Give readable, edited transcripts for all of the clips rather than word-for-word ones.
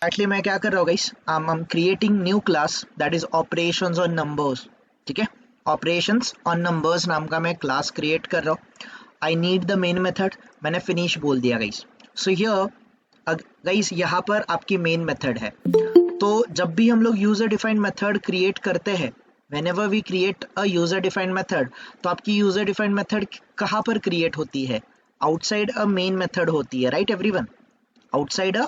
Actually मैं क्या कर रहा हूँ guys, I am creating new class that is operations on numbers. ठीक है, ऑपरेशंस ऑन नंबर्स नाम का मैं क्लास क्रिएट कर रहा हूँ। I need the main method, मैंने फिनिश बोल दिया गाइस। सो हियर गाइस, यहाँ पर आपकी मेन मेथड है। तो जब भी हम लोग यूजर डिफाइंड मेथड क्रिएट करते हैं, whenever we create a user defined method, तो आपकी यूजर डिफाइंड मेथड कहाँ पर क्रिएट होती है? आउटसाइड अ मेन मेथड होती है, right everyone? Outside a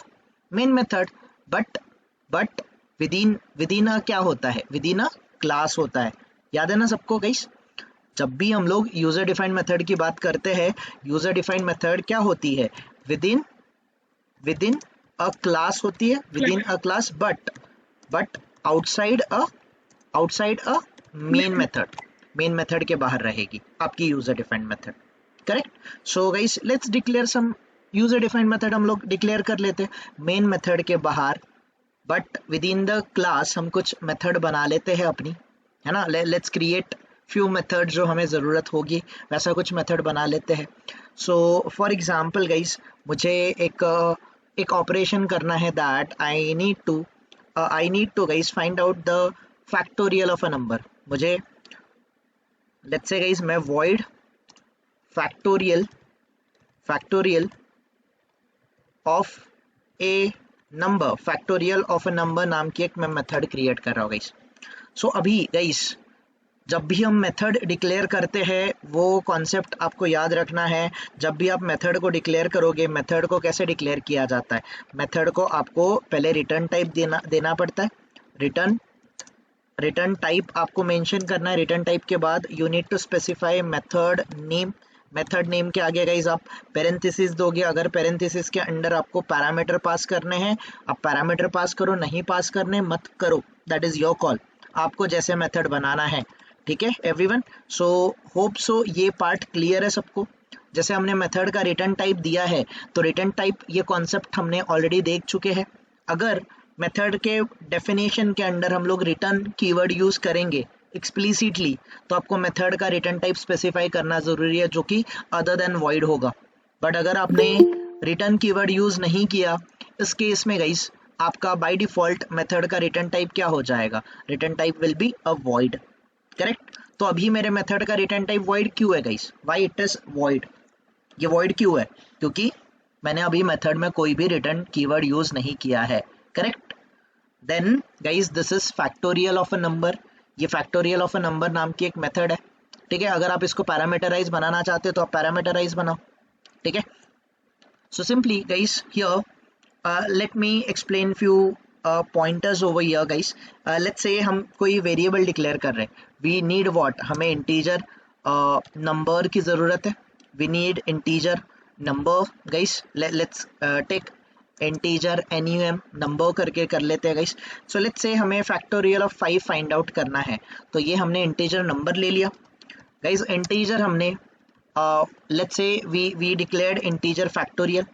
main method, but within अ क्या होता है? विदिन अ क्लास होता है। याद है ना सबको गाइस? जब भी हम लोग यूजर डिफाइंड मेथड की बात करते हैं, यूजर डिफाइंड मेथड क्या होती है? विदिन विदिन अ क्लास होती है, within a class, but outside a main method, main method के बाहर रहेगी आपकी user defined method. Correct? So guys, let's declare some user defined method. हम लोग डिक्लेयर कर लेते हैं मेन मेथड के बाहर, but with in the class हम कुछ मेथड बना लेते हैं अपनी, है ना? लेट्स क्रिएट फ्यू मेथड जो हमें ज़रूरत होगी, वैसा कुछ मेथड बना लेते हैं। सो फॉर एग्जांपल गाइस, मुझे एक ऑपरेशन करना है that I need to guys find out the factorial of a number. मुझे लेट्स से गाइस, मैं void factorial of a number, factorial of a number नाम की एक मैं मेथड क्रिएट कर रहा हूँ गाइस। सो अभी गाइस, जब भी हम मेथड डिक्लेयर करते हैं, वो कॉन्सेप्ट आपको याद रखना है। जब भी आप मेथड को डिक्लेयर करोगे, मेथड को कैसे डिक्लेयर किया जाता है? मेथड को आपको पहले रिटर्न टाइप देना पड़ता है। रिटर्न टाइप आपको मेंशन करना है। रिटर्न टाइप के बाद you need to specify method name. Method name के आगे गाइज आप पेरेंथेसिस दोगे। अगर पेरेंथेसिस के अंडर आपको पैरामीटर पास करने हैं, आप पैरामीटर पास करो, नहीं पास करने मत करो, दैट इज योर कॉल। आपको जैसे मेथड बनाना है। ठीक है एवरीवन? सो होप सो ये पार्ट क्लियर है सबको। जैसे हमने मेथड का रिटर्न टाइप दिया है, तो रिटर्न टाइप ये कॉन्सेप्ट हमने ऑलरेडी देख चुके हैं। अगर मेथड के डेफिनेशन के अंडर हम लोग रिटर्न कीवर्ड यूज करेंगे एक्सप्लिसिटली, तो आपको मेथड का रिटर्न टाइप स्पेसिफाई करना जरूरी है, जो कि अदर देन वॉइड होगा। बट अगर आपने रिटर्न कीवर्ड यूज नहीं किया, इस केस में गाइस आपका बाय डिफॉल्ट मेथड का रिटर्न टाइप क्या हो जाएगा? Return type will be a void. Correct? तो अभी मेरे मेथड का रिटर्न टाइप वॉइड क्यों है guys? Why it is void? ये वॉइड क्यों है? क्योंकि मैंने अभी मेथड में कोई भी रिटर्न कीवर्ड यूज नहीं किया है। Correct? Then guys, this is factorial of a number. ये फैक्टोरियल ऑफ अ नंबर नाम की एक मेथड है। ठीक है? अगर आप इसको पैरामीटराइज बनाना चाहते हो तो आप पैरामीटराइज बनाओ। ठीक है? So simply guys, here let me explain few pointers over here guys. Let's say हम कोई वेरिएबल डिक्लेयर कर रहे हैं। We need what? हमें इंटीजर नंबर की ज़रूरत है। We need integer number guys. Let's take integer num number करके कर लेते हैं गाइस। सो लेट्स से हमें फैक्टोरियल ऑफ 5 फाइंड आउट करना है, तो ये हमने इंटीजर नंबर ले लिया गाइस। इंटीजर हमने let's say we declared integer factorial.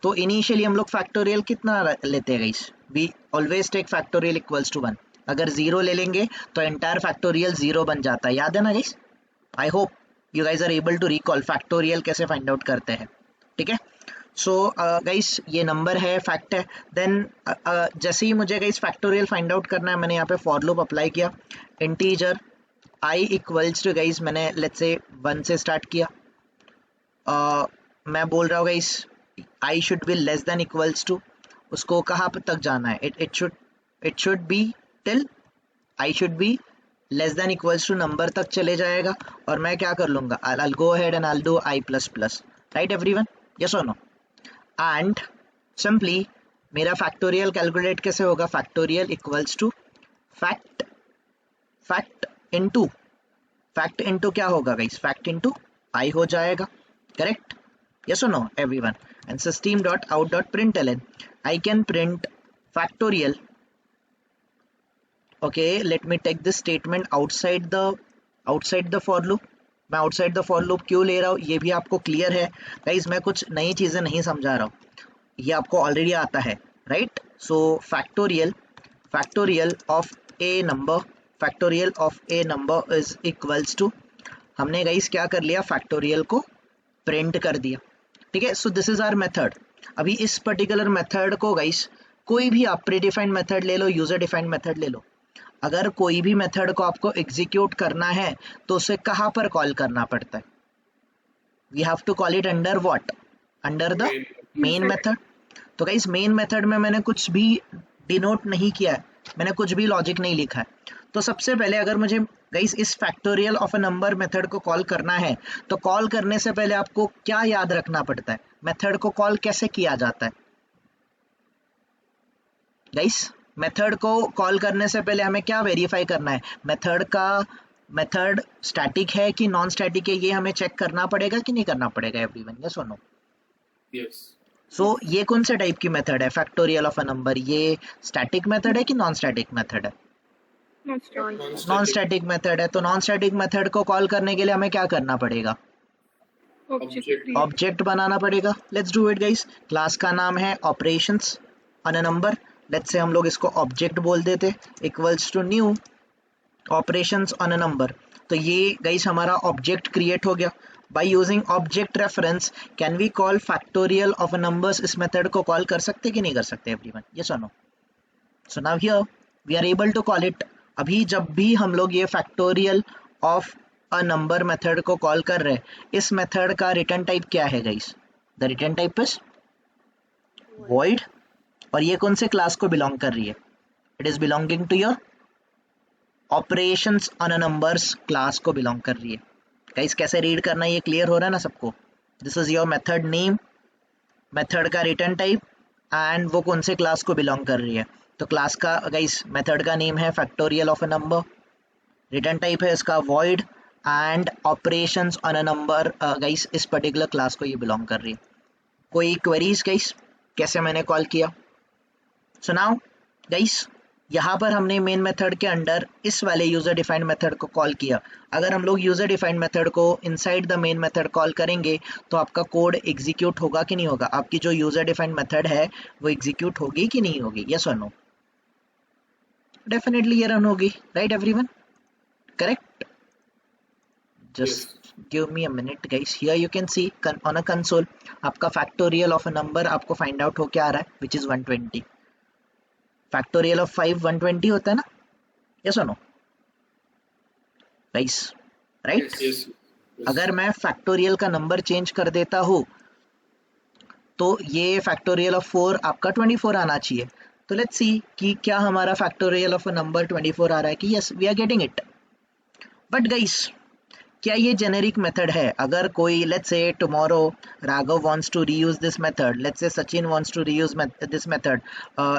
तो इनिशियली हम लोग फैक्टोरियल कितना लेते हैं guys? We always take factorial equals to 1। अगर जीरो ले लेंगे तो एंटायर फैक्टोरियल जीरो बन जाता है। याद है ना guys? I hope you guys are able to recall factorial कैसे फाइंड आउट करते हैं। ठीक है? सो गाइस, ये नंबर है, फैक्ट है। देन जैसे ही मुझे गाइस फैक्टोरियल फाइंड आउट करना है, मैंने यहाँ पे फॉर लूप अप्लाई किया। Integer I equals to guys, मैंने लेट्स से 1 से स्टार्ट किया। मैं बोल रहा हूँ guys, I should be less than equals to, उसको कहाँ तक जाना है? It should be till I should be less than equals to number तक चले जाएगा। और मैं क्या कर लूंगा? I'll go ahead and I'll do i plus plus. Right everyone? Yes और नो? एंड सिंपली मेरा फैक्टोरियल कैलकुलेट कैसे होगा? Factorial equals to fact fact into क्या होगा गाइस? फैक्ट इनटू आई हो जाएगा। करेक्ट? यस और no everyone? And system dot out dot println, I can print factorial. Okay, let me take this statement outside the for loop. मैं outside the for loop क्यों ले रहा हूँ, ये भी आपको क्लियर है गाइस? मैं कुछ नई चीजें नहीं समझा रहा हूँ, ये आपको ऑलरेडी आता है, right? So factorial of a number, factorial of a number is equals to, हमने गाइस क्या कर लिया? फैक्टोरियल को प्रिंट कर दिया। ठीक है? So this is our method. अभी इस पर्टिकुलर मेथड को गाइस कोई भी आप प्री डिफाइंड मेथड ले लो, यूजर डिफाइंड मेथड ले लो, अगर कोई भी मेथड को आपको एग्जीक्यूट करना है तो उसे कहाँ पर कॉल करना पड़ता है? We have to call it under what? Under the main method. तो गाइस मेन मेथड में मैंने कुछ भी डिनोट नहीं किया है, मैंने कुछ भी लॉजिक नहीं लिखा है। तो सबसे पहले अगर मुझे गाइस इस factorial of a number method को कॉल करना है तो कॉल करने से पहले आपको क्या याद रखना पड़ता है? मेथड को कॉल कैसे किया जाता है गाइस? मेथड को कॉल करने से पहले हमें क्या वेरीफाई करना है? मेथड स्टैटिक है कि नॉन स्टैटिक है, ये हमें चेक करना पड़ेगा कि नहीं करना पड़ेगा एवरीवन? यस और नो? यस। सो ये कौन से टाइप की मेथड है फैक्टोरियल ऑफ अ नंबर? ये स्टैटिक मेथड है कि नॉन स्टैटिक मेथड है? नॉन स्टैटिक मेथड है। तो नॉन स्टैटिक मेथड को कॉल करने के लिए हमें क्या करना पड़ेगा? ऑब्जेक्ट बनाना पड़ेगा। Let's do it guys. Class का नाम है operations on a number, let's say हम लोग इसको ऑब्जेक्ट बोल देते, equals to new operations on a number. तो ये गाइस हमारा ऑब्जेक्ट क्रिएट हो गया। By using object reference can we call factorial of a numbers? इस मेथड को कॉल कर सकते कि नहीं कर सकते एवरीवन? यस और no? So now here we are able to call it. अभी जब भी हम लोग ये factorial of a number method को कॉल कर रहे हैं, इस मेथड का रिटर्न टाइप क्या है guys? The return type is void। और ये कौन से क्लास को बिलोंग कर रही है? It is belonging to your operations on a numbers class को बिलोंग कर रही है। गाइस कैसे रीड करना है ये क्लियर हो रहा है ना सबको? This is your method name, method का रिटर्न टाइप एंड वो कौन से क्लास को बिलोंग कर रही है। तो क्लास का गाइस मेथड का नेम है factorial of a number, return type है इसका void and operations on a number guys इस पर्टिकुलर क्लास को ये बिलोंग कर रही है। कोई क्वेरीज गाइस कैसे मैंने कॉल किया? सो नाउ गाइस यहाँ पर हमने मेन मेथड के अंडर इस वाले यूजर डिफाइंड मेथड को कॉल किया। अगर हम लोग यूजर डिफाइंड मेथड को inside the main method call करेंगे तो आपका कोड एग्जीक्यूट होगा कि नहीं होगा? आपकी जो यूजर डिफाइंड मेथड है वो एग्जीक्यूट होगी कि नहीं होगी? यस और नो? डेफिनेटली ये रन होगी, right everyone? Correct? Just give me a minute guys. Here you can C on a console आपका फैक्टोरियल ऑफ अ नंबर आपको फाइंड आउट हो क्या आ रहा है, विच इज 120। फैक्टोरियल ऑफ 5 120 होता है ना? यस और नो गाइस? राइट? यस। अगर मैं फैक्टोरियल का नंबर चेंज कर देता हूँ तो ये फैक्टोरियल ऑफ 4 आपका 24 आना चाहिए। तो लेट्स सी कि क्या हमारा फैक्टोरियल ऑफ अ नंबर 24 आ रहा है कि yes we are getting it. But guys क्या ये जेनेरिक मेथड है? अगर कोई let's say tomorrow Raghav wants to reuse this method, let's say Sachin wants to reuse this method,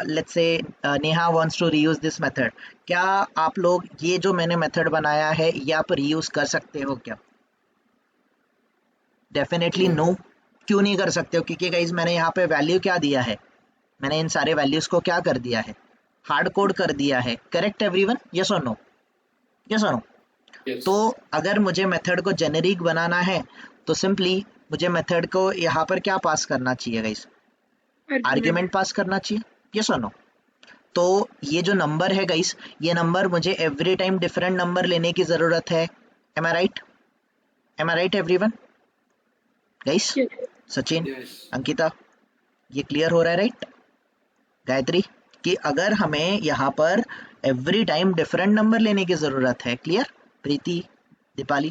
let's say Neha wants to reuse this method, क्या आप लोग ये जो मैंने मेथड बनाया है ये आप रीयूज कर सकते हो क्या? Definitely no. क्यों नहीं कर सकते हो? क्योंकि गाइस मैंने यहाँ पे वैल्यू क्या दिया है? मैंने इन सारे वैल्यूज को क्या कर दिया है? हार्ड कोड कर दिया है। Correct everyone? यस और नो? यस और नो? तो अगर मुझे मेथड को जेनेरिक बनाना है तो सिंपली मुझे मेथड को यहाँ पर क्या पास करना चाहिए गाइस? आर्ग्यूमेंट पास करना चाहिए। यस और नो? तो ये जो नंबर है गाइस, ये नंबर मुझे एवरी टाइम डिफरेंट नंबर लेने की जरूरत है। Am I right? Am I right everyone? Guys Sachin, Ankita, ये क्लियर हो रहा है राइट? गायत्री, कि अगर हमें यहाँ पर एवरी टाइम डिफरेंट नंबर लेने की जरूरत है। क्लियर? प्रीति, दीपाली,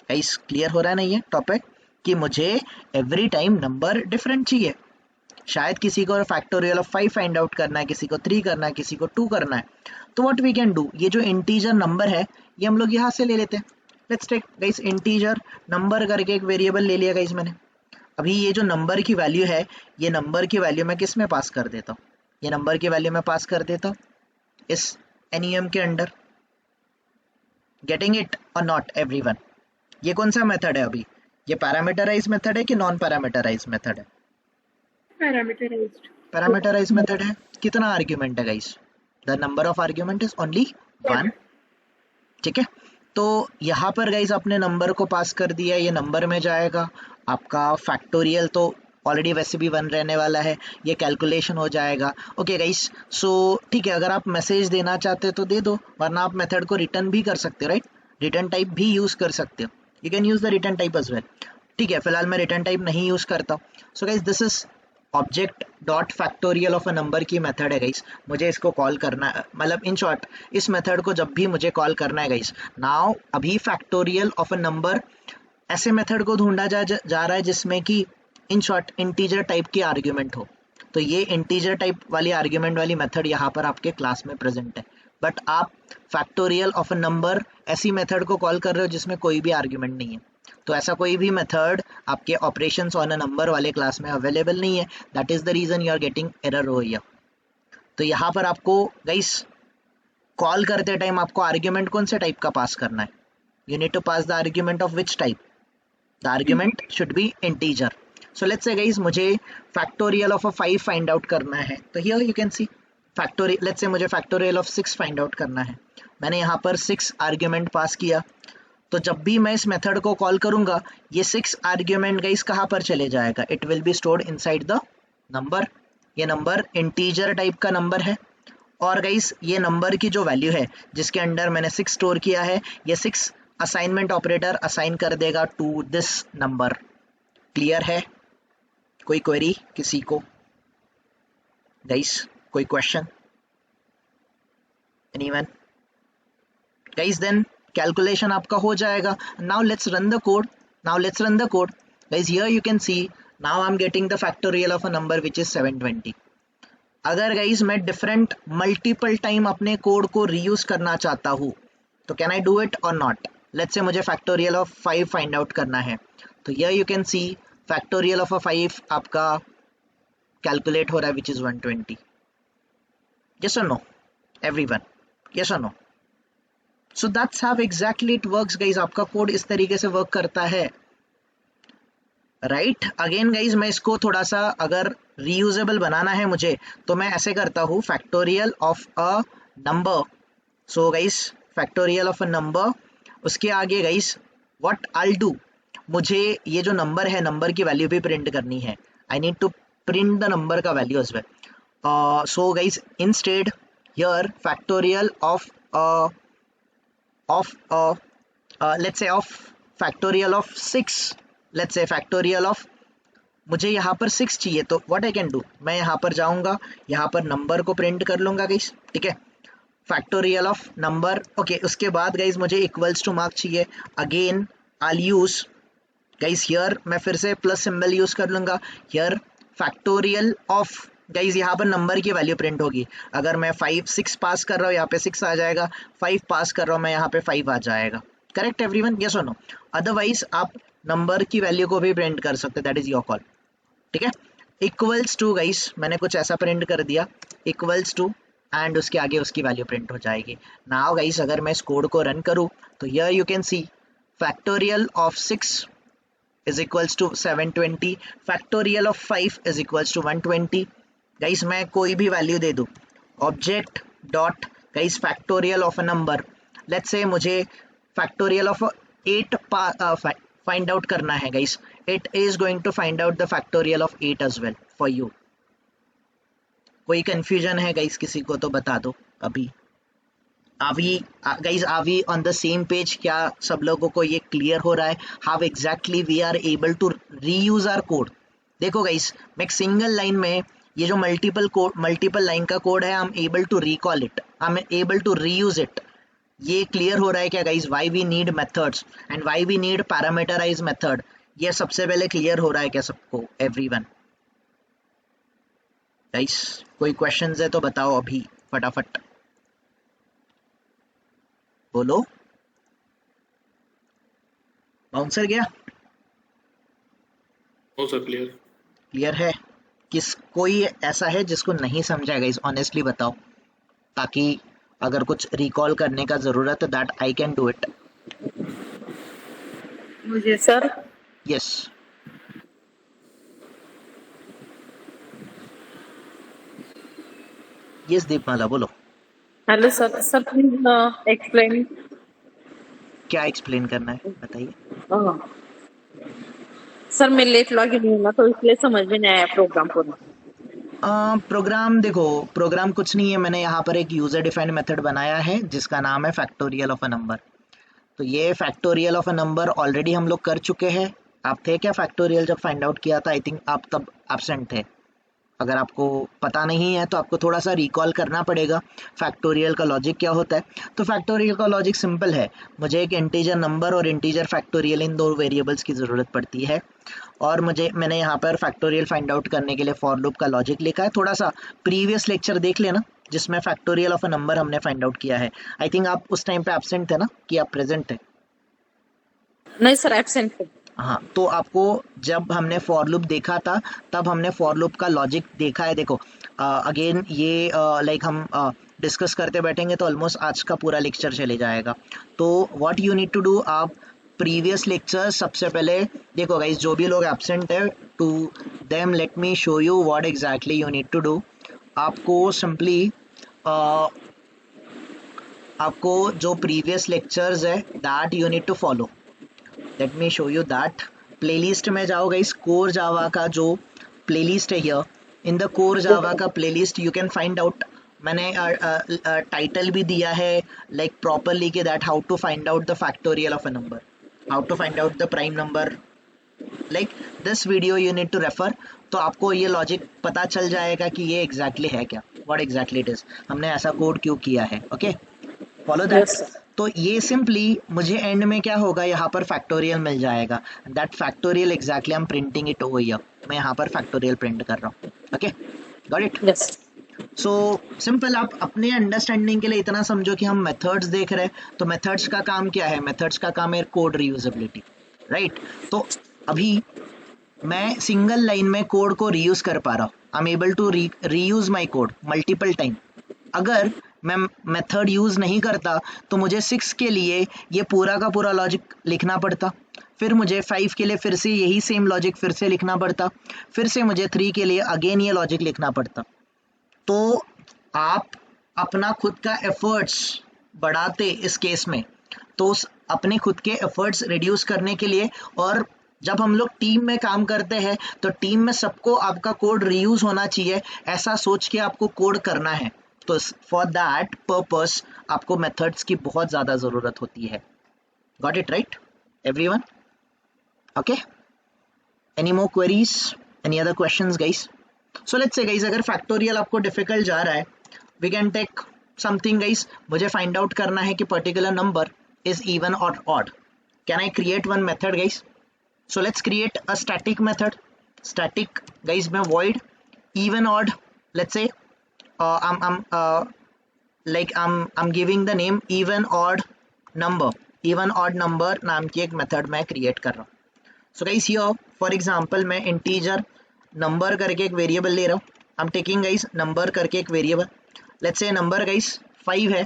गाइस क्लियर हो रहा है ना ये टॉपिक कि मुझे एवरी टाइम नंबर डिफरेंट चाहिए? शायद किसी को फैक्टोरियल ऑफ 5 फाइंड आउट करना है, किसी को 3 करना है, किसी को 2 करना है। तो व्हाट वी कैन डू, ये जो इंटीजर नंबर है ये हम लोग यहाँ से ले लेते हैं। Let's take guys integer number करके एक वेरिएबल ले लिया गाइस मैंने। अभी ये जो नंबर की वैल्यू है, ये नंबर की वैल्यू मैं किस में पास कर देता हूँ? ये नंबर की वैल्यू मैं पास कर देता हूँ इस एनईएम के अंडर। गेटिंग इट और नॉट एवरीवन? ये कौन सा मेथड है अभी? ये पैरामीटराइज मेथड है कि नॉन पैरामीटराइज मेथड है? पैरामीटराइज मेथड है। कितना आर्ग्यूमेंट है guys? The number of argument is only 1। ठीक है, तो यहाँ पर गाइस अपने नंबर को पास कर दिया, ये नंबर में जाएगा। आपका फैक्टोरियल तो ऑलरेडी वैसे भी 1 रहने वाला है, ये कैलकुलेशन हो जाएगा। ओके गाइस, सो ठीक है, अगर आप मैसेज देना चाहते हो तो दे दो, वरना आप मेथड को रिटर्न भी कर सकते हो। राइट? रिटर्न टाइप भी यूज कर सकते हो। You can use the return type as well. ठीक है, फिलहाल मैं रिटर्न टाइप नहीं यूज करता हूँ। So guys this is object dot factorial of a number की मेथड है गाइस, मुझे इसको कॉल करना है, मतलब इन शॉर्ट इस मेथड को जब भी मुझे कॉल करना है गाइस, नाउ अभी फैक्टोरियल ऑफ अ नंबर ऐसे मेथड को ढूंढा जा रहा है जिसमें कि इन शॉर्ट इंटीजर टाइप की आर्ग्यूमेंट हो। तो ये इंटीजर टाइप वाली आर्ग्यूमेंट वाली मेथड यहाँ पर आपके क्लास में प्रेजेंट है, बट आप फैक्टोरियल ऑफ अ नंबर ऐसी मेथड को कॉल कर रहे हो जिसमें कोई भी आर्ग्यूमेंट नहीं है। तो ऐसा कोई भी मेथड आपके ऑपरेशंस ऑन अ नंबर वाले क्लास में अवेलेबल नहीं है, that is the reason you are getting error over here. तो यहाँ पर आपको गाइस कॉल करते टाइम आपको आर्ग्यूमेंट कौन से टाइप का पास करना है, you need to pass the argument of which type, the argument should be integer. So let's say guys मुझे factorial of a 5 find out करना है, तो here you can see factorial, let's say मुझे factorial of 6 find out करना है, मैंने यहाँ पर 6 argument पास किया। तो जब भी मैं इस मेथड को कॉल करूंगा ये 6 आर्ग्यूमेंट गाइस कहाँ पर चले जाएगा, it will be stored inside the number. ये नंबर इंटीजर टाइप का नंबर है और गाइस ये नंबर की जो वैल्यू है जिसके अंडर मैंने 6 स्टोर किया है, ये 6 असाइनमेंट ऑपरेटर असाइन कर देगा टू दिस नंबर। क्लियर है? कोई क्वेरी किसी को गाइस, कोई question anyone guys? Then calculation आपका हो जाएगा। Now let's run the code, guys here you can see now I am getting the factorial of a number which is 720। अगर guys मैं डिफरेंट मल्टीपल टाइम अपने code को reuse करना चाहता हूँ तो कैन आई डू इट और not? Let's say मुझे फैक्टोरियल ऑफ 5 फाइंड आउट करना है, तो here you can see factorial of a 5 आपका कैलकुलेट हो रहा है विच इज 120। यस और नो एवरीवन, यस और no? So that's how exactly it works guys, आपका कोड इस तरीके से वर्क करता है, राइट? अगेन गाइज मैं इसको थोड़ा सा अगर रीयूजेबल बनाना है मुझे तो मैं ऐसे करता हूँ factorial of a number. So guys factorial of a number, उसके आगे गाइज व्हाट आई डू, मुझे ये जो नंबर है नंबर की वैल्यू भी प्रिंट करनी है, I need to print the number का value as well. So guys instead here factorial of let's say of factorial of 6, let's say factorial of, मुझे यहाँ पर 6 चाहिए, तो व्हाट आई कैन डू, मैं यहाँ पर जाऊँगा, यहाँ पर नंबर को प्रिंट कर लूँगा गाइस, ठीक है? Factorial of number, okay. उसके बाद गाइस मुझे इक्वल्स टू मार्क चाहिए, again I use guys here मैं फिर से प्लस सिंबल यूज कर लूँगा, हियर फैक्टोरियल ऑफ गाइस यहाँ पर नंबर की वैल्यू प्रिंट होगी। अगर मैं 6 पास कर रहा हूँ यहाँ पे 6 आ जाएगा, 5 पास कर रहा हूँ मैं यहाँ पे 5 आ जाएगा। करेक्ट एवरीवन, यस और नो? अदरवाइज आप नंबर की वैल्यू को भी प्रिंट कर सकते, दैट इज योर कॉल, ठीक है? इक्वल्स टू गाइस मैंने कुछ ऐसा प्रिंट कर दिया, इक्वल्स टू एंड उसके आगे उसकी वैल्यू प्रिंट हो जाएगी। नाउ गाइस अगर मैं इस कोड को रन करूँ तो here you can see factorial of 6 is equals to 720, factorial of 5 is equals to 120। Guys मैं कोई भी वैल्यू दे दूं, object dot guys factorial of a number, let's say मुझे फैक्टोरियल ऑफ 8 फाइंड आउट करना है guys, it is going to find out the factorial of 8 as well for you. कोई confusion है गाइस किसी को तो बता दो अभी। Guys are we on the same page? क्या सब लोगों को ये क्लियर हो रहा है how exactly we are able to reuse our code? देखो गाइज मैं एक सिंगल लाइन में ये जो मल्टीपल लाइन का कोड है, I am able to recall it, I am able to reuse it. ये क्लियर हो रहा है क्या guys? Why we need methods and why we need parameterize method, ये सबसे पहले क्लियर हो रहा है क्या सबको? एवरीवन गाइज कोई क्वेश्चंस है तो बताओ अभी फटाफट बोलो। बाउंसर गया? हो सर क्लियर, क्लियर है? किस कोई ऐसा है जिसको नहीं समझा गाइस? ऑनेस्टली बताओ, ताकि अगर कुछ रिकॉल करने का जरूरत है that I can do it. मुझे सर यस यस दीपमाला बोलो। Hello sir, sir please explain. क्या एक्सप्लेन करना है बताइए। सर मैं लेट लॉगिन हुई ना तो इसलिए समझ में नहीं आया प्रोग्राम को। प्रोग्राम देखो, प्रोग्राम कुछ नहीं है, मैंने यहाँ पर एक यूजर डिफाइंड मेथड बनाया है जिसका नाम है फैक्टोरियल ऑफ अ नंबर। तो ये factorial of a number already हम लोग कर चुके हैं। आप थे क्या फैक्टोरियल जब फाइंड आउट किया था? आई थिंक आप तब एब्सेंट थे। अगर आपको पता नहीं है तो आपको थोड़ा सा रिकॉल करना पड़ेगा फैक्टोरियल का लॉजिक क्या होता है। तो फैक्टोरियल का लॉजिक सिंपल है, मुझे एक इंटीजर नंबर और इंटीजर फैक्टोरियल इन दो वेरिएबल्स की ज़रूरत पड़ती है, और मैंने यहाँ पर फैक्टोरियल फाइंड आउट करने के लिए फॉर लूप का लॉजिक लिखा है। थोड़ा सा प्रीवियस लेक्चर देख लेना जिसमें फैक्टोरियल ऑफ अ नंबर हमने फाइंड आउट किया है। आई थिंक आप उस टाइम पे एब्सेंट थे ना, कि आप प्रेजेंट थे? नहीं सर, एब्सेंट है। हाँ, तो आपको जब हमने फॉर लूप देखा था तब हमने फॉर लूप का लॉजिक देखा है। देखो अगेन ये लाइक हम डिस्कस करते बैठेंगे तो ऑलमोस्ट आज का पूरा लेक्चर चले जाएगा। तो what you need to do, आप प्रीवियस लेक्चर सबसे पहले देखो गाइस, जो भी लोग एब्सेंट है to them let me show you what exactly you need to do. आपको सिंपली आपको जो प्रीवियस लेक्चर्स है that you need to follow. Let me show you that. Playlist में जाओ गाइस, कोर जावा का जो प्लेलिस्ट है here, in the core Java का playlist you can find out. मैंने टाइटल भी दिया है लाइक प्रॉपरली कि that how to find out the factorial of a number, how to find out the prime number, like this video you need to refer. तो आपको ये logic पता चल जाएगा कि ये एग्जैक्टली है क्या, व्हाट एग्जैक्टली इट इज, हमने ऐसा कोड क्यों किया है। Okay, follow that. Yes sir. तो ये सिंपली मुझे एंड में क्या होगा, यहाँ पर फैक्टोरियल मिल जाएगा। That factorial exactly I am printing it over here, मैं यहाँ पर फैक्टोरियल प्रिंट कर रहा हूँ। Okay, got it. Yes. So simple, आप अपने अंडरस्टैंडिंग के लिए इतना समझो कि हम मेथड्स देख रहे हैं, तो मेथड्स का काम क्या है, मेथड्स का काम है कोड रीयूजेबिलिटी, राइट। तो अभी मैं सिंगल लाइन में कोड को रीयूज कर पा रहा हूँ, I am able to reuse my code multiple time. अगर मैं मेथड यूज नहीं करता तो मुझे 6 के लिए ये पूरा का पूरा लॉजिक लिखना पड़ता, फिर मुझे 5 के लिए फिर से यही सेम लॉजिक फिर से लिखना पड़ता, फिर से मुझे 3 के लिए अगेन ये लॉजिक लिखना पड़ता। तो आप अपना खुद का एफर्ट्स बढ़ाते इस केस में, तो अपने खुद के एफर्ट्स रिड्यूस करने के लिए, और जब हम लोग टीम में काम करते हैं तो टीम में सबको आपका कोड रीयूज होना चाहिए, ऐसा सोच के आपको कोड करना है। तो फॉर दैट पर्पस आपको मेथड्स की बहुत ज़्यादा ज़रूरत होती है। Got it right everyone? Okay, any more queries, any other questions guys? So let's say guys, अगर फैक्टोरियल आपको डिफिकल्ट जा रहा है, we can take something guys. मुझे फाइंड आउट करना है कि पर्टिकुलर नंबर इज इवन और odd. Can I create one method guys? So let's create a static method. Static guys में void even odd. Let's say I'm giving the name even odd number. Even odd number नाम की एक method मैं create कर रहा हूँ। So guys here for example मैं integer number करके एक variable ले रहा हूँ। I'm taking guys number करके एक variable. Let's say number guys 5 है।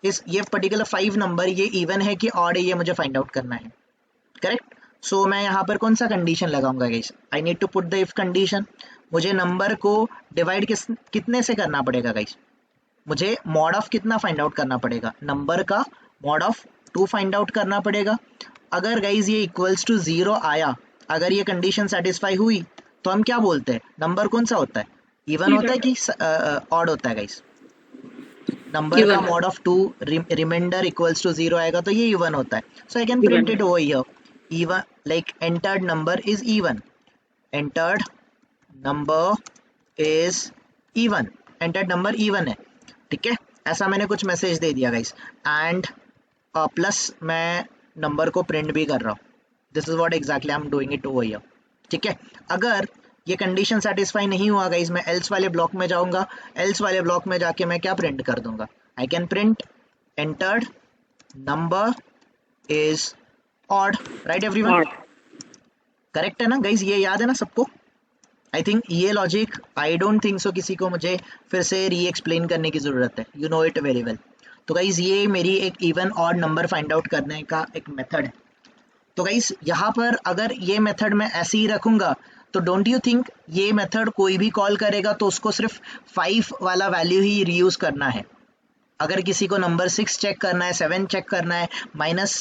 ये particular 5 number ये even है कि odd है, ये मुझे find out करना है। करेक्ट। सो मैं यहाँ पर कौन सा कंडीशन लगाऊंगा guys? I need to put the if condition. मुझे नंबर को डिवाइड कितने से करना पड़ेगा गाइस? मुझे मॉड ऑफ कितना फाइंड आउट करना पड़ेगा? नंबर का मॉड ऑफ 2 फाइंड आउट करना पड़ेगा। अगर गाइस ये इक्वल्स टू 0 आया, अगर ये कंडीशन सेटिस्फाई हुई, तो हम क्या बोलते हैं, नंबर कौन सा होता है, इवन होता है कि ऑड होता है गाइस? नंबर का mod of 2 remainder equals to 0 आएगा तो ये इवन होता है। So I can print it over here, even like entered number is even, entered number is even, entered number even है, ठीक है। ऐसा मैंने कुछ मैसेज दे दिया गाइस, एंड प्लस मैं नंबर को प्रिंट भी कर रहा हूँ। This is what exactly I am doing it over here, ठीक है। अगर ये कंडीशन सेटिस्फाई नहीं हुआ गाइस, मैं एल्स वाले ब्लॉक में जाऊंगा, एल्स वाले ब्लॉक में जाके मैं क्या प्रिंट कर दूंगा, आई can print entered number is odd, right everyone? Correct है ना गाइज? ये याद है ना सबको? आई थिंक ये logic, I don't think so किसी को मुझे फिर से री एक्सप्लेन करने की ज़रूरत है, you know it very well. तो गाइज ये मेरी एक even odd number find out करने का एक मेथड है। तो गाइज यहाँ पर अगर ये मेथड मैं ऐसे ही रखूँगा तो डोंट यू थिंक ये मेथड कोई भी कॉल करेगा तो उसको सिर्फ 5 वाला वैल्यू ही रीयूज़ करना है। अगर किसी को नंबर 6 चेक करना है, 7 चेक करना है, माइनस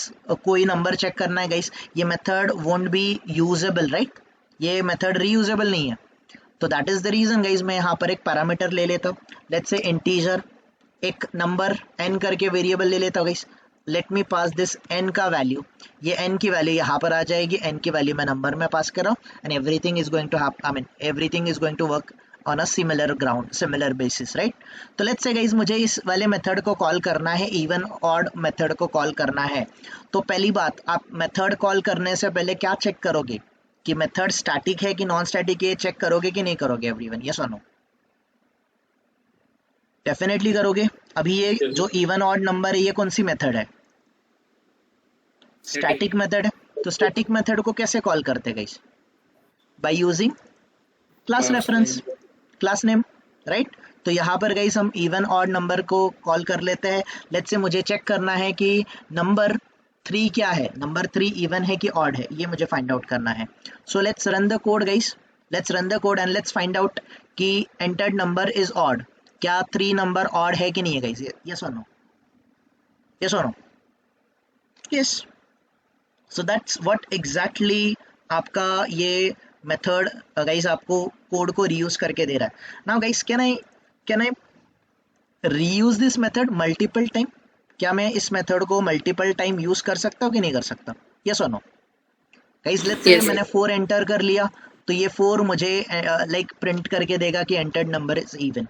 कोई नंबर चेक करना है गाइस, ये method won't be usable, right? ये मेथड रीयूजेबल नहीं है। तो that is the reason guys, मैं यहाँ पर एक पैरामीटर ले लेता हूँ, लेट्स से इंटीजर, एक नंबर n करके वेरिएबल ले लेता हूँ guys. Let me pass this n का वैल्यू, ये n की वैल्यू यहाँ पर आ जाएगी, n की वैल्यू मैं नंबर में पास कर रहा हूँ, and everything is going to everything is going to work on a similar ground, similar basis, right. तो लेट्स से गाइज मुझे इस वाले मेथड को कॉल करना है, इवन ऑड मेथड को कॉल करना है। तो पहली बात, आप मेथड कॉल करने से पहले क्या चेक करोगे कि मेथड स्टैटिक है कि नॉन स्टैटिक है, चेक करोगे कि नहीं करोगे एवरीवन, यस और नो? डेफिनेटली करोगे। अभी ये जो इवन ऑड नंबर है ये कौन सी मेथड है? स्टैटिक मेथड है। तो स्टैटिक मेथड को कैसे कॉल करते guys? By using class reference, class name, right. तो यहाँ पर गाइस हम इवन ऑड नंबर को कॉल कर लेते हैं। लेट्स से मुझे चेक करना है कि नंबर 3 क्या है, नंबर 3 इवन है कि ऑड है, ये मुझे फाइंड आउट करना है। So let's run the code guys, let's run the code and let's find out कि एंटर्ड नंबर इज ऑड। क्या 3 नंबर ऑड है कि नहीं है गाइस? यस और नो? यस और no? Yes. So that's what exactly आपका ये मेथड गाइस आपको कोड को रीयूज करके दे रहा है। Now guys can I reuse this method multiple time? क्या मैं इस मेथड को मल्टीपल टाइम यूज कर सकता हूँ कि नहीं कर सकता? यस और no? Guys let's say Yes. मैंने 4 एंटर कर लिया, तो ये 4 मुझे लाइक प्रिंट करके देगा कि entered number is even.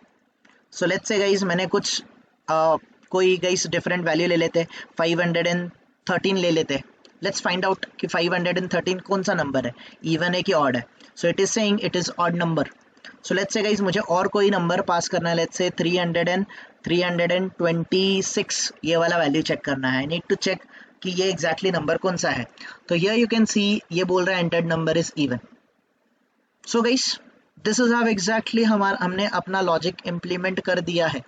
So let's say guys मैंने कुछ कोई गाइस डिफरेंट वैल्यू ले लेते हैं, 513 ले लेते हैं। लेट्स फाइंड आउट कि 513 कौन सा नंबर है, इवन है कि ऑड है। So it is saying it is odd number. So let's say guys मुझे और कोई नंबर पास करना है, लेट्स से 326 ये वाला वैल्यू चेक करना है। आई नीड टू चेक कि ये एग्जैक्टली नंबर कौन सा है। तो हियर यू कैन सी ये बोल रहा है entered number is even. So guys this is how exactly हमने अपना लॉजिक इम्प्लीमेंट कर दिया है।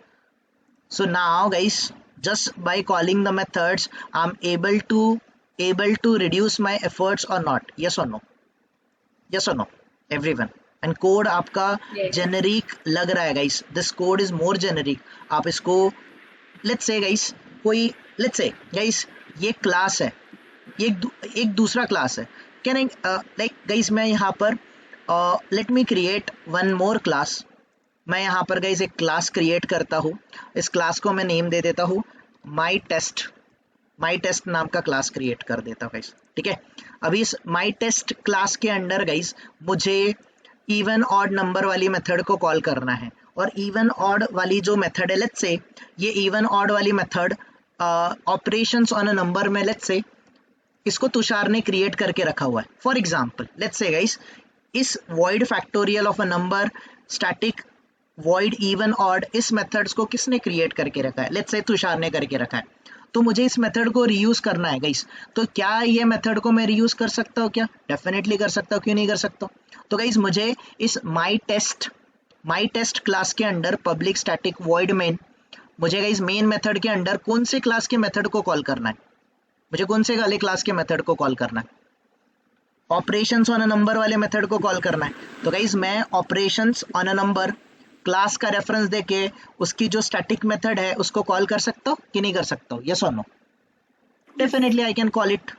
So now guys, just by calling the methods, I'm able to reduce my efforts or not? Yes or no? Yes or no? Everyone. And code आपका Yes. generic लग रहा है guys. This code is more generic. आप इसको let's say guys let's say guys ये class है, एक दूसरा क्लास है। कैन आई लाइक गाइस मैं यहाँ पर let me create one more class. मैं यहाँ पर गाइस एक क्लास क्रिएट करता हूँ, इस क्लास को मैं नेम दे देता हूँ माई टेस्ट नाम का क्लास क्रिएट कर देता हूँ गाइस, ठीक है। अभी इस माई टेस्ट क्लास के अंडर गाइस मुझे इवन ऑड नंबर वाली मेथड को कॉल करना है। और इवन ऑड वाली जो मेथड है, लेट्स से ये इवन ऑड वाली method operations on a number में लेट्स से इसको तुषार ने क्रिएट करके रखा हुआ है। For example let's say guys इस void factorial of a number static void even odd, इस मेथड्स को किसने क्रिएट करके रखा है? लेट्स से तुषार ने करके रखा है। तो मुझे इस मेथड को रीयूज करना है गाइस। तो क्या ये मेथड को मैं रीयूज कर सकता हूँ क्या? डेफिनेटली कर सकता हूँ, क्यों नहीं कर सकता? तो गाइस मुझे इस माई टेस्ट क्लास के under public static void main, मुझे गाइस मेन मेथड के अंडर कौन से क्लास के मेथड को कॉल करना है? मुझे कौन से वाले क्लास के मेथड को कॉल करना है? ऑपरेशंस ऑन अ नंबर वाले मेथड को कॉल करना है। तो गाइस मैं operations on a number class का रेफरेंस देके उसकी जो स्टैटिक मेथड है उसको कॉल कर सकता हूँ कि नहीं कर सकता हूँ? यस और no? Definitely I can call it.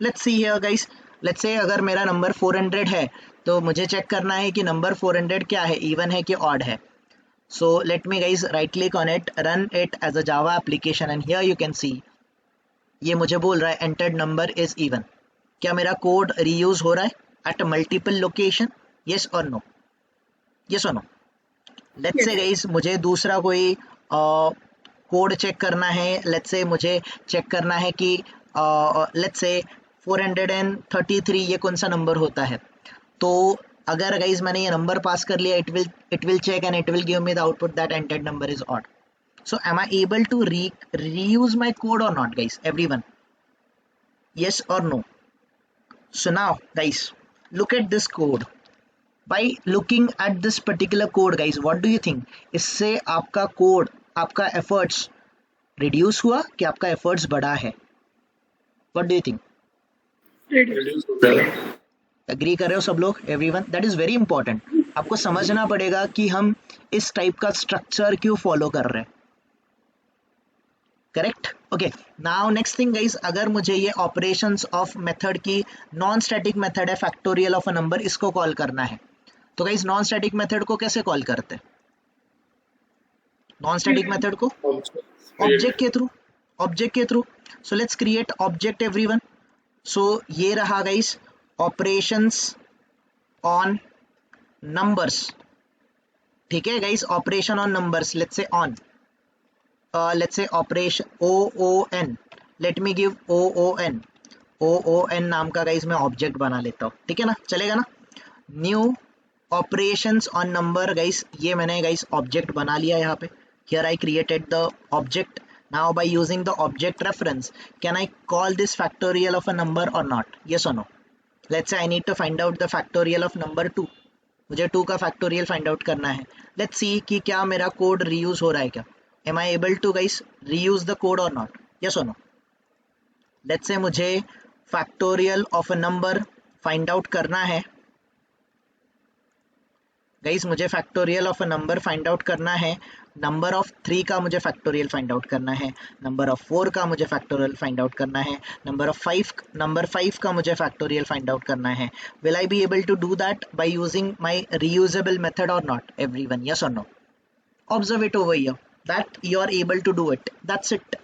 Let's see here guys, let's say अगर मेरा नंबर 400 है तो मुझे चेक करना है कि नंबर 400 क्या है, इवन है कि ऑड है। So let me guys right click on it, run it as a Java application and here you can see ये मुझे बोल रहा है एंटर्ड नंबर इज इवन। क्या मेरा कोड रीयूज हो रहा है एट मल्टीपल लोकेशन? यस और नो? यस और नो? लेट्स से गाइस मुझे दूसरा कोई कोड चेक करना है। लेट्स से मुझे चेक करना है कि लेट्स से 433 ये कौन सा नंबर होता है। तो अगर गाइस मैंने ये नंबर पास कर लिया, it will check and it will give me the output that entered number is odd. So am I able to reuse my code or not guys? Everyone, yes or no? So now guys look at this code. By looking at this particular code guys, what do you think? इससे आपका code, आपका efforts reduce हुआ कि आपका efforts बढ़ा है? What do you think? Reduce. Agree कर रहे हो सब लोग? Everyone, that is very important. आपको समझना पड़ेगा कि हम इस टाइप का स्ट्रक्चर क्यों फॉलो कर रहे हैं। Correct? Okay, now next thing guys, अगर मुझे ये ऑपरेशंस ऑफ मेथड की नॉन स्टैटिक मेथड है फैक्टोरियल ऑफ अ नंबर, इसको कॉल करना है। तो गाइस नॉन स्टैटिक मेथड को कैसे कॉल करते हैं? नॉन स्टैटिक मेथड को ऑब्जेक्ट के through. So let's create object everyone. So ये रहा गाइस ऑपरेशंस ऑन नंबर्स, ठीक है guys, operation on numbers, let's say on, let's say operation OON, let me give OON नाम का गाइस मैं object बना लेता हूँ, ठीक है ना, चलेगा ना। New operations on number guys, ये मैंने गाइस ऑब्जेक्ट बना लिया यहाँ पे, here I created the object. Now by using the object reference, can I call this factorial of a number or not? Yes or no? Let's say I need to find out the factorial of number 2, मुझे 2 का factorial find out करना है। Let's see कि क्या मेरा code reuse हो रहा है क्या, am I able to guys reuse the code और नॉट, यस और नो। लेट्स से मुझे factorial of a number find out करना है गाइस, मुझे factorial of a number find out करना है, नंबर ऑफ 3 का मुझे फैक्टोरियल फाइंड आउट करना है, नंबर ऑफ 4 का मुझे फैक्टोरियल फाइंड आउट करना है, नंबर 5 का मुझे फैक्टोरियल फाइंड आउट करना है। Will I be able to do that by using my reusable method और नॉट, एवरीवन, यस और no? Observe it over here that you are able to do it, that's it.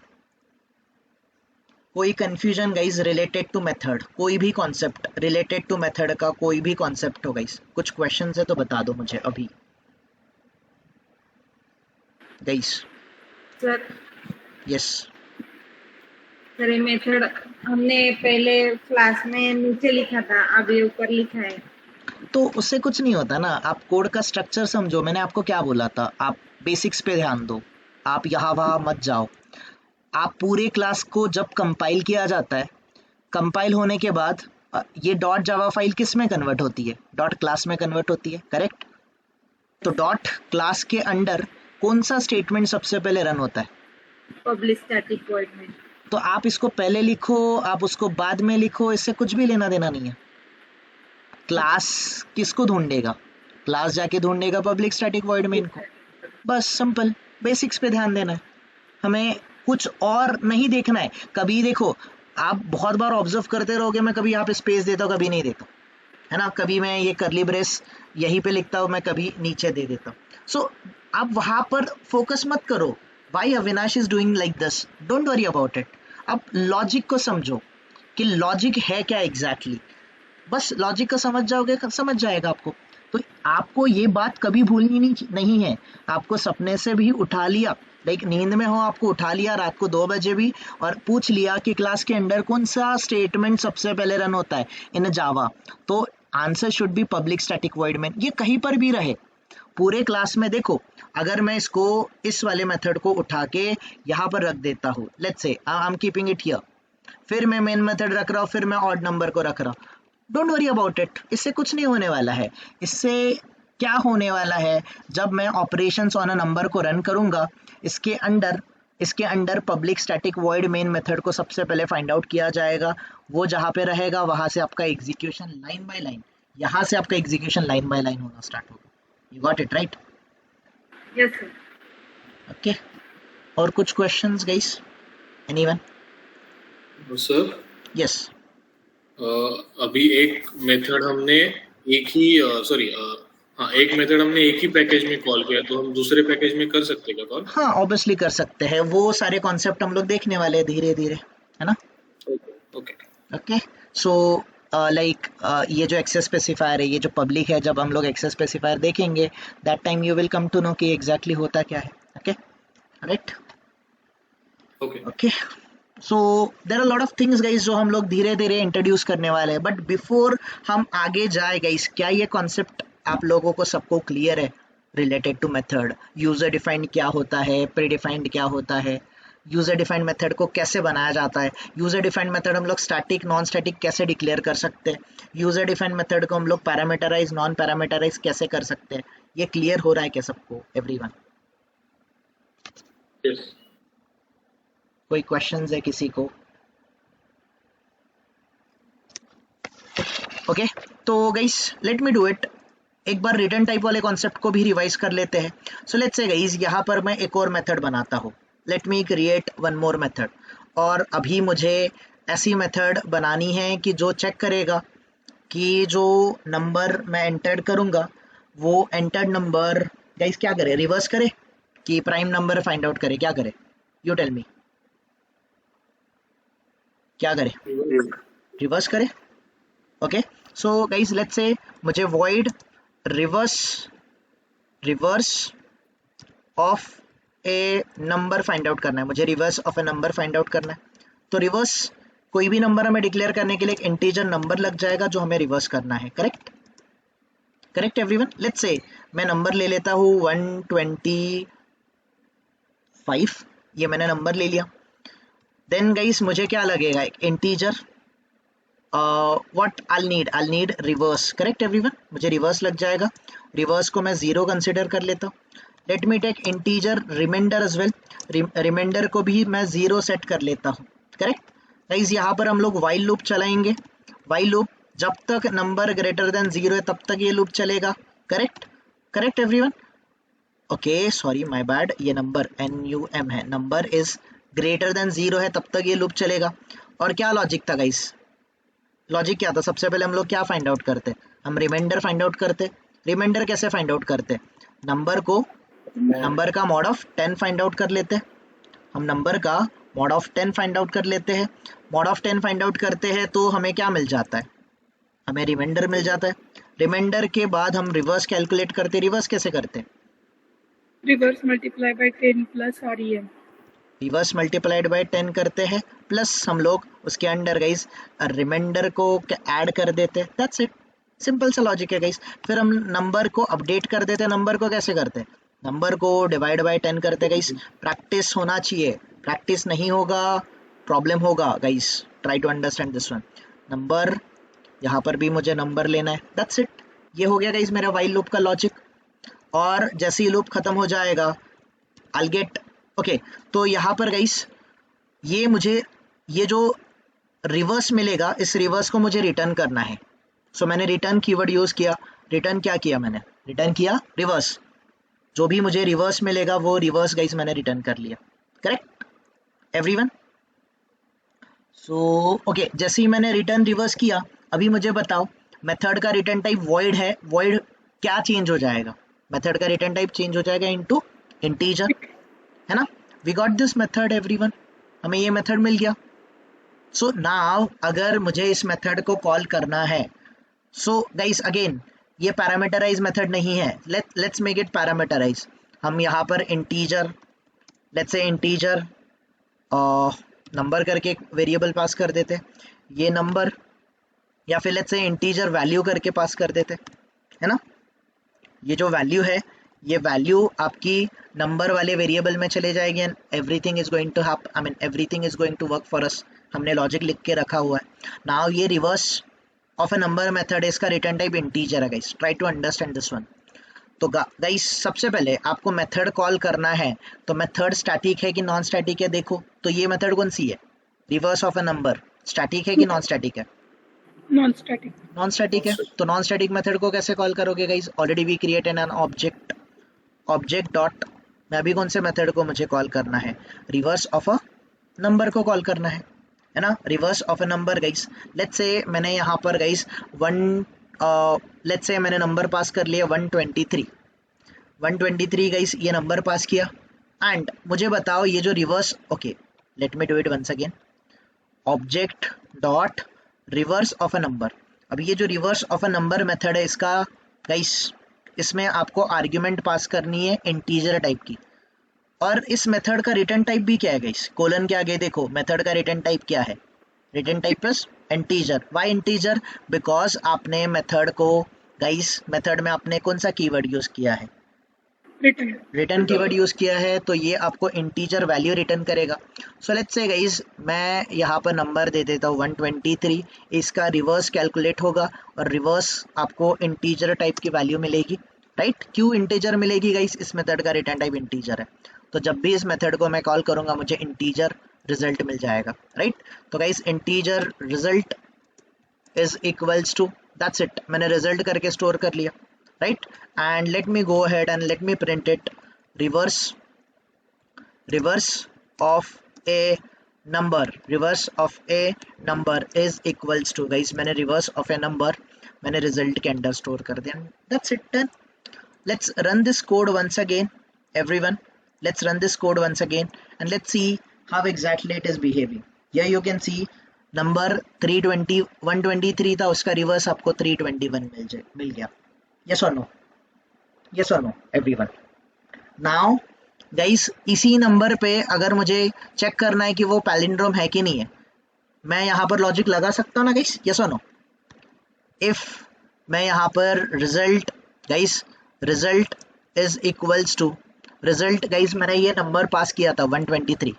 कोई confusion guys related to method, कोई भी concept related to method का कोई भी concept हो guys, कुछ क्वेश्चन है तो बता दो मुझे अभी गाइज। सर यस सर, ये मेथड हमने पहले क्लास में नीचे लिखा था, अभी ऊपर लिखा है। तो उससे कुछ नहीं होता ना, आप कोड का स्ट्रक्चर समझो, मैंने आपको क्या बोला था, आप बेसिक्स पे ध्यान दो, आप यहाँ वहाँ मत जाओ। आप पूरे क्लास को जब कंपाइल किया जाता है, कंपाइल होने के बाद ये डॉट जावा फाइल किस में कन्वर्ट होती है, डॉट क्लास में कन्वर्ट होती है, करेक्ट। तो डॉट क्लास के अंडर कौन सा स्टेटमेंट सबसे पहले रन होता है, पब्लिक स्टैटिक वॉइड में। तो आप इसको पहले लिखो, आप उसको बाद में लिखो, इससे कुछ भी लेना देना नहीं है। क्लास किसको ढूंढेगा, क्लास जाके ढूंढेगा पब्लिक स्टैटिक वॉइड मेन को, बस सिंपल, बेसिक्स पे ध्यान देना है, हमें कुछ और नहीं देखना है। कभी देखो, आप बहुत बार ऑब्जर्व करते रहोगे, मैं कभी यहाँ पे स्पेस देता हूँ, कभी नहीं देता, है ना, कभी मैं ये करली ब्रेस यहीं पे लिखता हूँ, मैं कभी नीचे दे देता हूँ। सो आप वहाँ पर फोकस मत करो, why Avinash is doing like this, don't worry about it. आप लॉजिक को समझो कि लॉजिक है क्या एग्जैक्टली, बस लॉजिक को समझ जाओगे, समझ जाएगा आपको। तो आपको ये बात कभी भूलनी नहीं है। आपको सपने से भी उठा लिया, लाइक नींद में हो, आपको उठा लिया रात को 2 बजे भी और पूछ लिया कि क्लास के अंदर कौन सा स्टेटमेंट सबसे पहले रन होता है इन जावा, तो answer should be public static void main. ये कहीं पर भी रहे पूरे क्लास में, देखो अगर मैं इसको इस वाले मेथड को उठा के यहाँ पर रख देता हूँ, let's say I am keeping it here, फिर मैं मेन मेथड रख रहा हूँ, फिर मैं ऑड नंबर को रख रहा हूँ, डोंट वरी अबाउट इट, इससे कुछ नहीं होने वाला है। इससे क्या होने वाला है, जब मैं ऑपरेशंस ऑन अ नंबर को रन करूंगा, इसके under public static void main method को सबसे पहले फाइंड आउट किया जाएगा, वो जहाँ पे रहेगा वहां से आपका एग्जीक्यूशन लाइन बाय लाइन, यहाँ से आपका एग्जीक्यूशन लाइन बाय लाइन होना स्टार्ट होगा। You got it right? Yes sir. Okay, और कुछ questions guys, anyone? Sir yes, अभी एक मेथड हमने एक ही एक मेथड हमने एक ही पैकेज में कॉल किया, तो हम दूसरे पैकेज में कर सकते हैं क्या कॉल? हाँ ऑब्वियसली कर सकते हैं, वो सारे कॉन्सेप्ट हम लोग देखने वाले हैं धीरे धीरे, है ना। ओके ओके, सो लाइक ये जो एक्सेस स्पेसिफायर है, ये जो पब्लिक है, जब हम लोग एक्सेस स्पेसिफायर देखेंगे that time you will come to know कि एग्जैक्टली होता क्या है। Okay right, okay okay, so there are lot of things guys जो हम लोग धीरे धीरे इंट्रोड्यूस करने वाले हैं, बट बिफोर हम आगे जाए गाइस, क्या ये कॉन्सेप्ट आप लोगों को सबको क्लियर है related to method? User defined क्या होता है, प्री डिफाइंड क्या होता है, यूजर डिफाइंड मेथड को कैसे बनाया जाता है, यूजर डिफाइंड मेथड हम लोग स्टैटिक नॉन स्टैटिक कैसे डिक्लेयर कर सकते हैं, यूजर डिफाइंड मेथड को हम लोग पैरामीटराइज नॉन पैरामीटराइज कैसे कर सकते हैं, ये क्लियर हो रहा है क्या सबको, एवरीवन? यस कोई क्वेश्चंस है किसी को? ओके, तो guys let me do it, एक बार रिटर्न टाइप वाले कॉन्सेप्ट को भी रिवाइज कर लेते हैं। सो लेट्स से गाइस यहाँ पर मैं एक और मेथड बनाता हूँ, लेट मी क्रिएट वन मोर मेथड, और अभी मुझे ऐसी मेथड बनानी है कि जो चेक करेगा कि जो नंबर मैं एंटर करूँगा वो एंटर्ड नंबर गाइस क्या करे, रिवर्स करे कि प्राइम नंबर फाइंड आउट करे, क्या करे, यू टेल मी, क्या करे, रिवर्स करे। Okay, so guys let's say मुझे void reverse reverse of a number find out करना है मुझे, reverse of a number find out करना है। तो रिवर्स कोई भी नंबर हमें डिक्लेयर करने के लिए एक इंटीजर नंबर लग जाएगा जो हमें रिवर्स करना है। Correct, correct everyone. Let's say मैं नंबर ले लेता हूँ 125, ये मैंने नंबर ले लिया। देन गाइस मुझे क्या लगेगा, एक integer, what I need reverse. Correct everyone, मुझे रिवर्स लग जाएगा। रिवर्स को मैं 0 कंसिडर कर लेता हूँ। Let me take integer remainder as well, remainder को भी मैं 0 सेट कर लेता हूँ। करेक्ट गाइस, यहाँ पर हम लोग वाइल लूप चलाएंगे। वाइल लूप जब तक नंबर ग्रेटर देन 0 है तब तक ये लूप चलेगा। Correct, correct everyone. Okay sorry my bad, ये नंबर NUM है, नंबर इज ग्रेटर देन 0 है तब तक ये लूप चलेगा। और क्या लॉजिक था गाइस, लॉजिक क्या था, सबसे पहले हम लोग क्या फाइंड आउट करते, हम रिमाइंडर फाइंड आउट करते। रिमाइंडर कैसे फाइंड आउट करते, नंबर का मॉड ऑफ 10 फाइंड आउट कर लेते। हम नंबर का मॉड ऑफ 10 फाइंड आउट कर लेते हैं। मॉड ऑफ 10 फाइंड आउट करते हैं तो हमें क्या मिल जाता है, हमें रिमाइंडर मिल जाता है। रिमाइंडर के बाद हम रिवर्स कैलकुलेट करते। रिवर्स कैसे करते, reverse multiply by 10 plus REM, reverse multiplied by 10 करते हैं, प्लस हम लोग उसके अंडर गाइस रिमाइंडर को ऐड कर देते हैं। दैट्स इट, सिंपल सा लॉजिक है गाइस। फिर हम नंबर को अपडेट कर देते हैं। नंबर को कैसे करते हैं, नंबर को डिवाइड बाय 10 करते गाइस। प्रैक्टिस होना चाहिए, प्रैक्टिस नहीं होगा प्रॉब्लम होगा guys. Try to understand this one. Number, यहाँ पर भी मुझे नंबर लेना है। दैट्स इट, ये हो गया गाइस मेरा वाइल लूप का लॉजिक। और जैसे ही लूप खत्म हो जाएगा I'll get ओके तो यहाँ पर गाइस ये मुझे ये जो रिवर्स मिलेगा, इस रिवर्स को मुझे रिटर्न करना है। सो मैंने रिटर्न कीवर्ड यूज किया। रिटर्न क्या किया मैंने, रिटर्न किया रिवर्स। जो भी मुझे रिवर्स मिलेगा वो रिवर्स गाइस मैंने रिटर्न कर लिया। Correct everyone. सो ओके, जैसे ही मैंने रिटर्न रिवर्स किया, अभी मुझे बताओ मेथड का रिटर्न टाइप वॉइड है। वॉइड क्या चेंज हो जाएगा, मेथड का रिटर्न टाइप चेंज हो जाएगा इनटू इंटीजर, है ना। We got this method everyone, हमें ये मेथड मिल गया। सो नाउ अगर मुझे इस मेथड को कॉल करना है, सो गाइस अगेन ये पैरामीटराइज मेथड नहीं है। Let's make it parameterize. हम यहाँ पर integer, let's say integer number करके एक वेरिएबल पास कर देते, ये नंबर, या फिर लेट्स से इंटीजर वैल्यू करके पास कर देते, है ना। ये जो वैल्यू है, ये वैल्यू आपकी नंबर वाले वेरिएबल में चले जाएगी and everything is going to everything is going to work for us. हमने लॉजिक लिख के रखा हुआ है। नाउ ये reverse of a number method है, इसका रिटर्न टाइप इंटीजर है guys. Try to understand this one. तो गाइस सबसे पहले आपको मेथड कॉल करना है, तो मेथड स्टैटिक है कि नॉन स्टैटिक है देखो। तो ये मेथड कौन सी है, reverse of a number, static है कि नॉन स्टैटिक है, नॉन स्टैटिक, नॉन स्टैटिक है। तो नॉन स्टैटिक मेथड को कैसे कॉल करोगे guys, already we created an object dot में अभी कौन से मेथड को मुझे कॉल करना है, रिवर्स ऑफ अ नंबर को कॉल करना है ना। Reverse of a number guys, let's से मैंने यहाँ पर गाइस लेट्स से मैंने नंबर पास कर लिया 123 गाइस, ये नंबर पास किया। एंड मुझे बताओ ये जो reverse, okay let me do it once again, object dot reverse of a number. अब ये जो reverse of a number method है, इसका गाइस इसमें आपको आर्ग्यूमेंट पास करनी है इंटीजर टाइप की। और इस मेथड का रिटर्न टाइप भी क्या है गाइस, कोलन के आगे देखो मेथड का रिटर्न टाइप क्या है, return type plus integer. Why integer, because आपने मेथड को गाइस, मेथड में आपने कौन सा कीवर्ड यूज किया है, रिटर्न कीवर्ड यूज किया है, तो ये आपको इंटीजर वैल्यू रिटर्न करेगा। सो लेट्स से गाइस मैं यहाँ पर नंबर दे देता हूँ 123, इसका रिवर्स कैलकुलेट होगा और रिवर्स आपको इंटीजर टाइप की वैल्यू मिलेगी, राइट। क्यों इंटीजर मिलेगी गाइस, इस मेथड का रिटर्न टाइप इंटीजर है, तो जब भी इस मेथड को मैं कॉल करूंगा मुझे इंटीजर रिजल्ट मिल जाएगा, राइट। तो guys integer result is equals to, that's it, मैंने रिजल्ट करके स्टोर कर लिया, right, and let me go ahead and let me print it, reverse of a number is equals to, guys मैंने reverse of a number मैंने result के अंदर store कर दिया, that's it, done. Let's run this code once again everyone, let's run this code once again and let's see how exactly it is behaving. Here you can see number 123 था, उसका reverse आपको 321 मिल गया, yes or no, yes और no everyone? Now guys इसी number पे अगर मुझे check करना है कि वो पैलिंड्रोम है कि नहीं है, मैं यहाँ पर लॉजिक लगा सकता हूँ ना गाइस? यस और नो? इफ मैं यहाँ पर result guys, result is equals to result guys, मैंने ये नंबर पास किया था 123,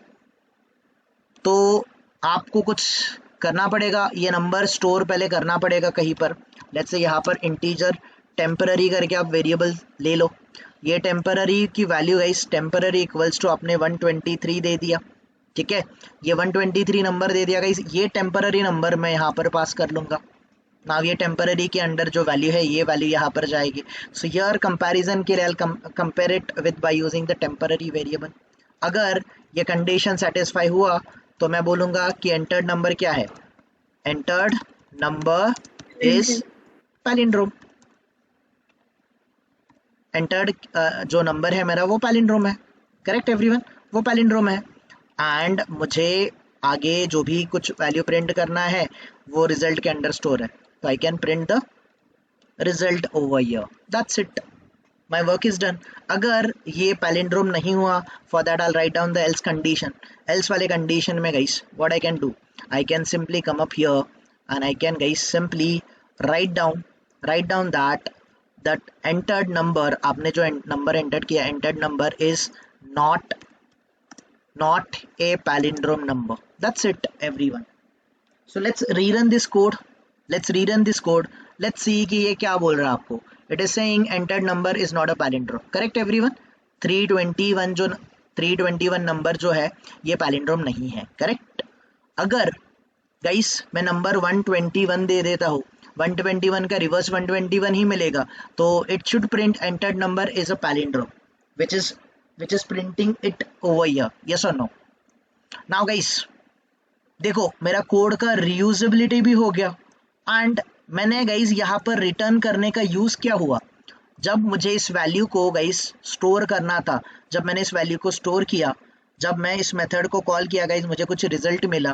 तो आपको कुछ करना पड़ेगा, ये नंबर स्टोर पहले करना पड़ेगा कहीं पर। लेट्स से यहाँ पर इंटीजर टेम्पररी करके आप वेरिएबल ले लो, ये टेम्पररी की value guys, temporary equals to आपने 123 दे दिया, ठीक है, ये 123 नंबर दे दिया गाइस, ये टेम्पररी नंबर मैं यहाँ पर पास कर लूँगा। नाउ ये टेम्पररी के अंडर जो वैल्यू है ये वैल्यू यहाँ पर जाएगी। सो हियर कंपैरिजन के लिए I compare it with by using the temporary variable. अगर ये कंडीशन सेटिस्फाई हुआ तो मैं बोलूँगा कि एंटर्ड नंबर क्या है, entered number is palindrome. Entered जो नंबर है मेरा वो पैलिंड्रोम है, करेक्ट एवरीवन, वो पैलिंड्रोम है। एंड मुझे आगे जो भी कुछ वैल्यू प्रिंट करना है वो रिजल्ट के अंडर स्टोर है, तो आई can print the result over here, that's it, my work is done. अगर ये पैलिंड्रोम नहीं हुआ, for that I right down the L's condition. Else वाले कंडीशन में guys what I can do, I can simply come up here and I can guys simply write down that entered number, आपने जो number enter किया, entered number is not a palindrome number, that's it everyone. So let's rerun this code, let's see कि ये क्या बोल रहा है आपको। It is saying entered number is not a palindrome, correct everyone? 321 number जो है ये पैलिंड्रोम नहीं है, करेक्ट। अगर गाइस मैं नंबर 121 दे देता हूँ, 121 का रिवर्स 121 ही मिलेगा, तो it should print entered number is a palindrome which is printing it over here, yes or no? Now guys देखो मेरा कोड का रीयूजेबिलिटी भी हो गया, एंड मैंने गाइस यहाँ पर रिटर्न करने का यूज क्या हुआ, जब मुझे इस वैल्यू को गाइस स्टोर करना था, जब मैंने इस वैल्यू को स्टोर किया, जब मैं इस मेथड को कॉल किया गाइस, मुझे कुछ रिजल्ट मिला,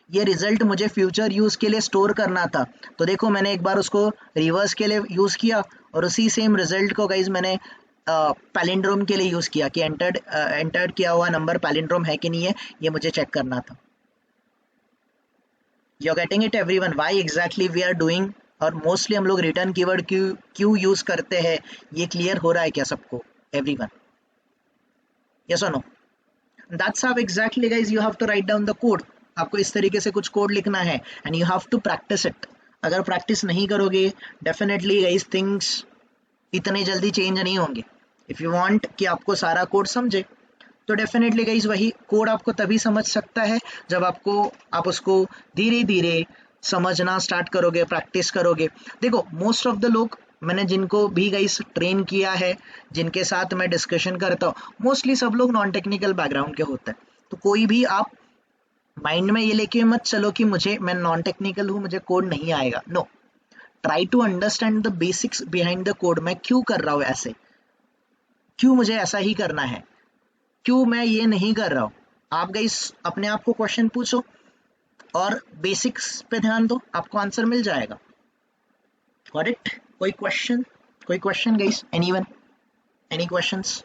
ये रिजल्ट मुझे फ्यूचर यूज के लिए स्टोर करना था, तो देखो मैंने एक बार उसको रिवर्स के लिए यूज किया और उसी सेम रिजल्ट को गाइस मैंने पैलिंड्रोम के लिए यूज किया कि एंटर्ड किया हुआ नंबर पैलिंड्रोम है कि नहीं है, ये मुझे चेक करना था। You are getting it everyone, why exactly we are doing, और मोस्टली हम लोग रिटर्न कीवर्ड क्यों यूज करते हैं, ये क्लियर हो रहा है क्या सबको एवरीवन? यस और no? That's how exactly guys you have to write down the code. आपको इस तरीके से कुछ कोड लिखना है and you have to practice it. अगर प्रैक्टिस नहीं करोगे डेफिनेटली गाइस थिंग्स इतने जल्दी चेंज नहीं होंगे। इफ यू वांट कि आपको सारा कोड समझे तो डेफिनेटली गाइस वही कोड आपको तभी समझ सकता है जब आप उसको धीरे धीरे समझना स्टार्ट करोगे, प्रैक्टिस करोगे। देखो मोस्ट ऑफ द लोग, मैंने जिनको भी गाइस ट्रेन किया है, जिनके साथ मैं डिस्कशन करता हूँ, मोस्टली सब लोग नॉन टेक्निकल बैकग्राउंड के होते हैं। तो कोई भी आप माइंड में ये लेके मत चलो कि मैं नॉन टेक्निकल हूँ, मुझे कोड नहीं आएगा। No, try to understand the basics behind the code. मैं क्यों कर रहा हूँ ऐसे, क्यों मुझे ऐसा ही करना है, क्यों मैं ये नहीं कर रहा हूँ। आप गाइस अपने आप को क्वेश्चन पूछो और बेसिक्स पे ध्यान दो, आपको आंसर मिल जाएगा। Got it? कोई question guys? Anyone? Any questions?